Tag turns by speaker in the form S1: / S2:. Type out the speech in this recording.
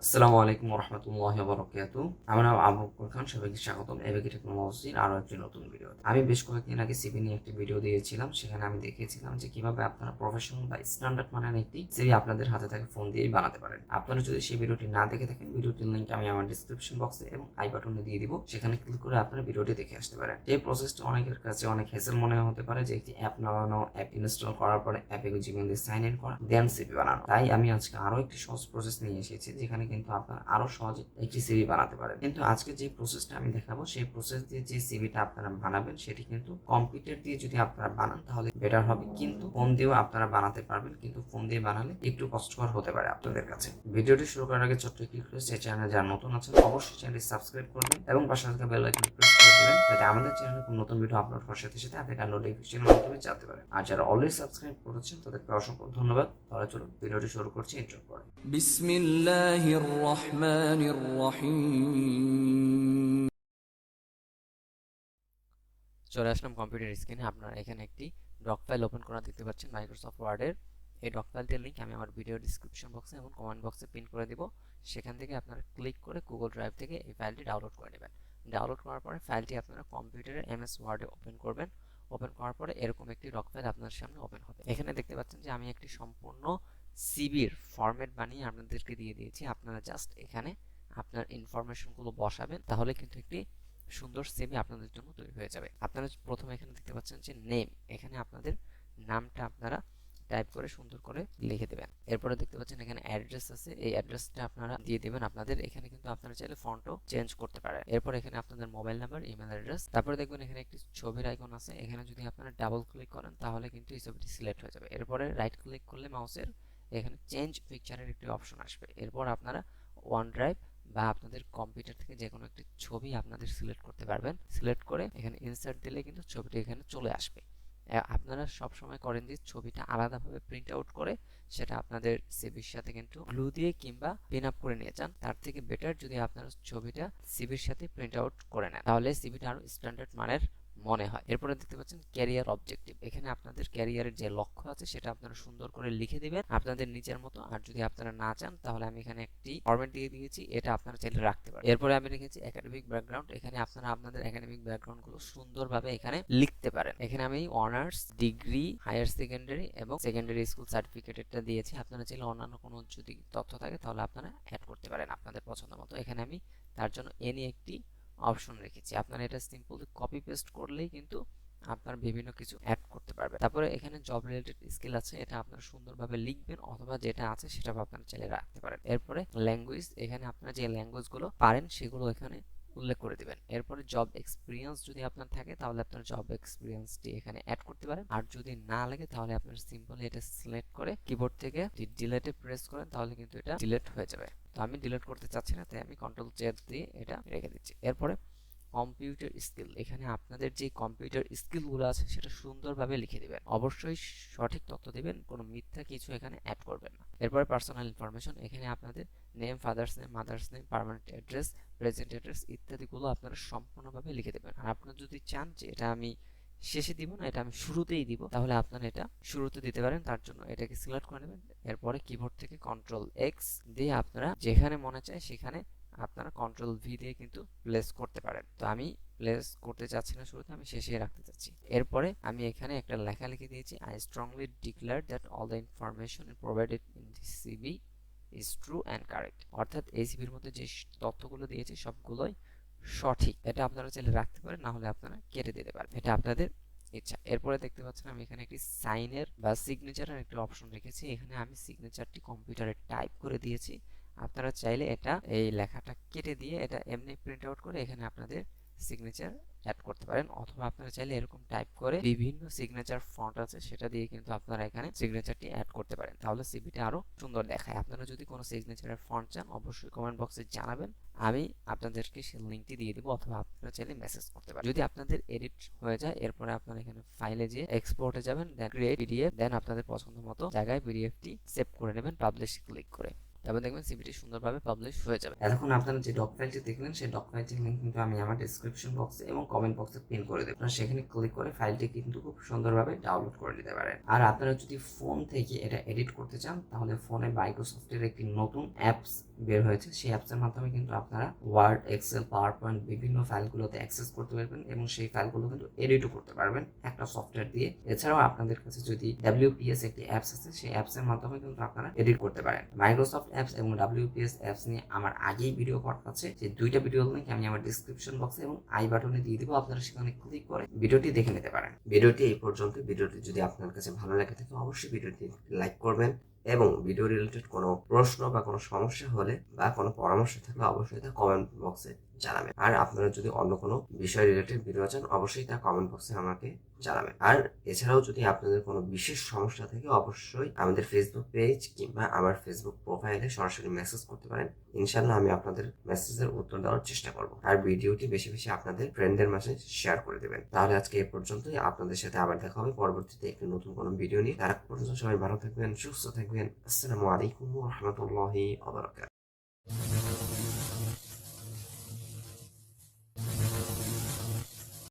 S1: আসসালামু আলাইকুম রহমতুল্লাহি ওয়া বারাকাতুহু। আমার নাম আবু বকর খান, সবাইকে স্বাগতম এবিকে টেকনোলজির আরো একটি নতুন ভিডিও। আমি বেশ কয়েকদিন আগে সিভি নিয়ে একটি ভিডিও দিয়েছিলাম, সেখানে আমি দেখিয়েছিলাম যে কিভাবে আপনারা প্রফেশনাল বা স্ট্যান্ডার্ড মানের একটি সিভি আপনাদের হাতে থাকা ফোন দিয়েই বানাতে পারেন। আপনারা যদি সেই ভিডিওটি না দেখে থাকেন, ভিডিওটির লিংক আমি আমার ডিসক্রিপশন বক্সে এবং আই বাটনে দিয়ে দিব, সেখানে ক্লিক করে আপনারা ভিডিওটি দেখে আসতে পারেন। এই প্রসেসটা অনেকের কাছে অনেক হ্যাসেল মনে হতে পারে, যে একটি অ্যাপ নামানো, অ্যাপ ইনস্টল করার পরে অ্যাপে জিমেল দিয়ে সাইন ইন করা, দেন সিভি বানানো। তাই আমি আজকে আরো একটি সহজ প্রসেস নিয়ে এসেছি, যেখানে কিন্তু আপনারা আরো সহজে একটি সিভি বানাতে পারেন। কিন্তু আজকে যে প্রসেসটা আমি দেখাবো, সেই প্রসেস দিয়ে যে সিভিটা আপনারা বানাবেন সেটি কিন্তু কম্পিউটার দিয়ে যদি আপনারা বানান তাহলে বেটার হবে, কিন্তু ফোন দিয়েও আপনারা বানাতে পারবেন, কিন্তু ফোন দিয়ে বানালে একটু কষ্টকর হতে পারে আপনাদের কাছে। ভিডিওটি শুরু করার আগে ছোট্ট একটি রিকোয়েস্ট, এই চ্যানেলে যারা নতুন আছেন অবশ্যই চ্যানেলটি সাবস্ক্রাইব করবেন এবং পাশে থাকা বেল আইকনটি প্রেস করে দিবেন, যাতে আমাদের চ্যানেলে কোনো নতুন ভিডিও আপলোড করার সাথে সাথে আপনি তার নোটিফিকেশনের মাধ্যমে জানতে পারেন। আর যারা অলরেডি সাবস্ক্রাইব করেছেন তাদেরকে অসংখ্য ধন্যবাদ। তাহলে চলুন ভিডিওটি শুরু করছি ইন্ট্রো পরে।
S2: বিসমিল্লাহির রহমানির রহিম।
S3: চলে আসলাম কম্পিউটার স্ক্রিনে। আপনারা এখানে একটি ডক ফাইল ওপেন করা দেখতে পাচ্ছেন মাইক্রোসফট ওয়ার্ডের। এই ডক ফাইলটির লিঙ্ক আমি আমার ভিডিও ডিসক্রিপশন বক্সে এবং কমেন্ট বক্সে পিন করে দিব। সেখান থেকে আপনারা ক্লিক করে গুগল ড্রাইভ থেকে এই ফাইলটি ডাউনলোড করে নেবেন। ডাউনলোড করার পরে ফাইলটি আপনারা কম্পিউটারের এমএস ওয়ার্ডে ওপেন করবেন। ওপেন করার পরে এরকম একটি ডক ফাইল আপনার সামনে ওপেন হবে। এখানে দেখতে পাচ্ছেন যে আমি একটি সম্পূর্ণ সিবির ফরম্যাট বানিয়ে আপনাদেরকে দিয়ে দিয়েছি। আপনারা জাস্ট এখানে আপনার ইনফরমেশনগুলো বসাবেন, তাহলে কিন্তু একটি সুন্দর সিভি আপনাদের জন্য তৈরি হয়ে যাবে। আপনারা প্রথমে এখানে দেখতে পাচ্ছেন যে নেম, এখানে আপনাদের নামটা আপনারা টাইপ করে সুন্দর করে লিখে দেবেন। এরপরে দেখতে পাচ্ছেন এখানে অ্যাড্রেস আছে, এই অ্যাড্রেসটা আপনারা দিয়ে দিবেন আপনাদের। এখানে কিন্তু আপনারা চাইলে ফন্টও চেঞ্জ করতে পারেন। এরপর এখানে আপনাদের মোবাইল নাম্বার, ইমেল অ্যাড্রেস, তারপরে দেখবেন এখানে একটি ছবির আইকন আছে। এখানে যদি আপনারা ডাবল ক্লিক করেন তাহলে কিন্তু এই ছবিটি সিলেক্ট হয়ে যাবে। এরপরে রাইট ক্লিক করলে মাউসের এখানে চেঞ্জ পিকচারের একটি অপশন আসবে। এরপর আপনারা ওয়ান ড্রাইভ বা আপনাদের কম্পিউটার থেকে যে কোনো একটি ছবি আপনাদের সিলেক্ট করতে পারবেন। সিলেক্ট করে এখানে ইনসার্ট দিলে কিন্তু ছবিটি এখানে চলে আসবে। আপনারা সব সময় করেন যে ছবিটা আলাদাভাবে প্রিন্ট আউট করে সেটা আপনাদের সিভির সাথে কিন্তু গ্লু দিয়ে কিংবা পিন আপ করে নিয়ে যান। তার থেকে বেটার যদি আপনারা ছবিটা সিভির সাথে প্রিন্ট আউট করে নেন, তাহলে সিভিটা আরো স্ট্যান্ডার্ড মানের মনে হয়। এরপরে দেখতে পাচ্ছেন ক্যারিয়ার অবজেক্টিভ, এখানে আপনাদের ক্যারিয়ারের যে লক্ষ্য আছে সেটা আপনারা সুন্দর করে লিখে দিবেন আপনাদের নিজের মতো। আর যদি আপনারা না চান তাহলে আমি এখানে একটি ফরম্যাট দিয়ে দিয়েছি, এটা আপনারা চাইলে রাখতে পারেন। এরপরে আমি লিখেছি একাডেমিক ব্যাকগ্রাউন্ড, এখানে আপনারা আপনাদের একাডেমিক ব্যাকগ্রাউন্ড গুলো সুন্দরভাবে এখানে লিখতে পারেন। এখানে আমি অনার্স, ডিগ্রি, হায়ার সেকেন্ডারি এবং সেকেন্ডারি স্কুল সার্টিফিকেটটা দিয়েছি। আপনারা চাইলে অন্যান্য কোনো যদি তথ্য থাকে তাহলে আপনারা অ্যাড করতে পারেন আপনাদের পছন্দ মতো। এখানে আমি তার জন্য এনি একটি অপশন রেখেছি। আপনারা এটা সিম্পলি কপি পেস্ট করলেই কিন্তু আপনার বিভিন্ন কিছু অ্যাড করতে পারবেন। তারপরে এখানে জব রিলেটেড স্কিল আছে, এটা আপনারা সুন্দরভাবে লিখবেন অথবা যেটা আছে সেটা আপনারা চাইলে রাখতে পারেন। এরপরে ল্যাঙ্গুয়েজ, এখানে আপনারা যে ল্যাঙ্গুয়েজগুলো পারেন সেগুলো এখানে উল্লেখ করে দিবেন। এরপরে জব এক্সপিরিয়েন্স যদি আপনার থাকে তাহলে আপনার জব এক্সপিরিয়েন্সটি এখানে অ্যাড করতে পারেন। আর যদি না লাগে তাহলে আপনার সিম্পলি এটা সিলেক্ট করে কিবোর্ড থেকে ডিলিটে প্রেস করেন, তাহলে কিন্তু এটা ডিলিট হয়ে যাবে। তো আমি ডিলিট করতে চাচ্ছি না, তাই আমি কন্ট্রোল জেড দিয়ে এটা রেখে দিচ্ছি। এরপরে কম্পিউটার স্কিল, এখানে আপনাদের যে কম্পিউটার স্কিলগুলো আছে সেটা সুন্দরভাবে লিখে দিবেন। অবশ্যই সঠিক তথ্য দিবেন, কোনো মিথ্যা কিছু এখানে অ্যাড করবেন না। এরপরে পার্সোনাল ইনফরমেশন, এখানে আপনাদের name, father's name, mother's name, permanent address, present address ইত্যাদিগুলো আপনারা সম্পূর্ণভাবে লিখে দেবেন। আর আপনারা যদি চান যে এটা আমি শেষে দিব না, এটা আমি শুরুতেই দিব, তাহলে আপনারা এটা শুরুতে দিতে পারেন। তার জন্য এটাকে সিলেক্ট করে নেবেন। এরপরে কিবোর্ড থেকে কন্ট্রোল এক্স দিয়ে আপনারা যেখানে মনে চায় সেখানে আপনারা কন্ট্রোল ভি দিয়ে কিন্তু প্লেস করতে পারেন। তো আমি প্লেস করতে চাচ্ছি না শুরুতে, আমি শেষে রাখতে চাচ্ছি। এরপরে আমি এখানে একটা লেখা লিখে দিয়েছি, I strongly declare that all the information provided in this CV is true and correct. অর্থাৎ এই সিভির মধ্যে যে তথ্যগুলো দিয়েছি সবগুলোই সঠিক। এটা আপনারা চাইলে রাখতে পারেন, না হলে আপনারা কেটে দিতে পারেন, এটা আপনাদের ইচ্ছা। এরপরে দেখতে পাচ্ছেন আমি এখানে একটি সাইনের বা সিগনেচারের একটি অপশন রেখেছি। এখানে আমি সিগনেচারটি কম্পিউটারে টাইপ করে দিয়েছি। আপনারা চাইলে এটা এই লেখাটা কেটে দিয়ে এটা এমনি প্রিন্ট আউট করে এখানে আপনাদের সিগনেচার অ্যাড করতে পারেন, অথবা আপনারা চাইলে এরকম টাইপ করে বিভিন্ন সিগনেচার ফন্ট আছে সেটা দিয়ে কিন্তু আপনারা এখানে সিগনেচারটি অ্যাড করতে পারেন, তাহলে সিভিটা আরো সুন্দর দেখায়। আপনারা যদি কোনো সিগনেচারের ফন্ট চান অবশ্যই কমেন্ট বক্সে জানাবেন, আমি আপনাদেরকে সেই লিঙ্কটি দিয়ে দিব, অথবা আপনারা চাইলে মেসেজ করতে পারেন। যদি আপনাদের এডিট হয়ে যায় এরপরে আপনারা এখানে ফাইলে যেয়ে এক্সপোর্টে যাবেন, দেন ক্রিয়েট পিডিএফ, দেন আপনাদের পছন্দ মতো জায়গায় পিডিএফটি সেভ করে নেবেন, পাবলিশ ক্লিক করে। তারপর দেখবেন সিভিটি সুন্দরভাবে পাবলিশ হয়ে যাবে।
S1: এখন আপনারা যে ডক ফাইলটি দেখলেন সেই ডক ফাইলটির লিংক কিন্তু আমি আমার ডিসক্রিপশন বক্সে এবং কমেন্ট বক্সে পিন করে দেব। আপনারা সেখানে ক্লিক করে ফাইলটি কিন্তু খুব সুন্দরভাবে ডাউনলোড করে নিতে পারেন। আর আপনারা যদি ফোন থেকে এটা এডিট করতে চান তাহলে ফোনে মাইক্রোসফটের একটি নতুন অ্যাপস বের হয়েছে, সেই অ্যাপসের মাধ্যমে কিন্তু আপনারা ওয়ার্ড, এক্সেল, পাওয়ার পয়েন্ট বিভিন্ন ফাইলগুলোতে অ্যাক্সেস করতে পারবেন এবং সেই ফাইলগুলো কিন্তু এডিটও করতে পারবেন একটা সফটওয়্যার দিয়ে। এছাড়াও আপনাদের কাছে যদি WPS একটি অ্যাপস আছে, সেই অ্যাপসের মাধ্যমে কিন্তু আপনারা এডিট করতে পারেন। মাইক্রোসফট অ্যাপস এবং WPS অ্যাপস নিয়ে আমার আগেই ভিডিও করা আছে, সেই দুইটা ভিডিও লিংক আমি আমার ডিসক্রিপশন বক্সে এবং আই বাটনে দিয়ে দিব, আপনারা সেখানে ক্লিক করে ভিডিওটি দেখে নিতে পারেন। ভিডিওটি এই পর্যন্ত। ভিডিওটি যদি আপনার কাছে ভালো লাগে থাকে অবশ্যই ভিডিওটি লাইক করবেন এবং ভিডিও রিলেটেড কোনো প্রশ্ন বা কোনো সমস্যা হলে বা কোনো পরামর্শ থাকলে অবশ্যই তা কমেন্ট বক্সে জানাবেন। আর আপনারা যদি অন্য কোনো বিষয় রিলেটেড ভিডিও চান অবশ্যই তা কমেন্ট বক্সে আমাকে জানাবেন। আর এছাড়াও যদি আপনাদের কোনো বিশেষ সমস্যা থাকে অবশ্যই আমাদের ফেসবুক পেজ কিংবা আমার ফেসবুক প্রোফাইলে সরাসরি মেসেজ করতে পারেন। ইনশাল্লাহ আমি আপনাদের মেসেজের উত্তর দেওয়ার চেষ্টা করব। আর ভিডিওটি বেশি বেশি আপনাদের ফ্রেন্ডদের মাঝে শেয়ার করে দেবেন। তাহলে আজকে এই পর্যন্তই। আপনাদের সাথে আবার দেখা হবে পরবর্তীতে একটি নতুন কোনো ভিডিও নিয়ে। তার পর্যন্ত সবাই ভালো থাকবেন, সুস্থ থাকবেন। আসসালামু আলাইকুম ওয়া রাহমাতুল্লাহি ওয়া বারাকাতুহু।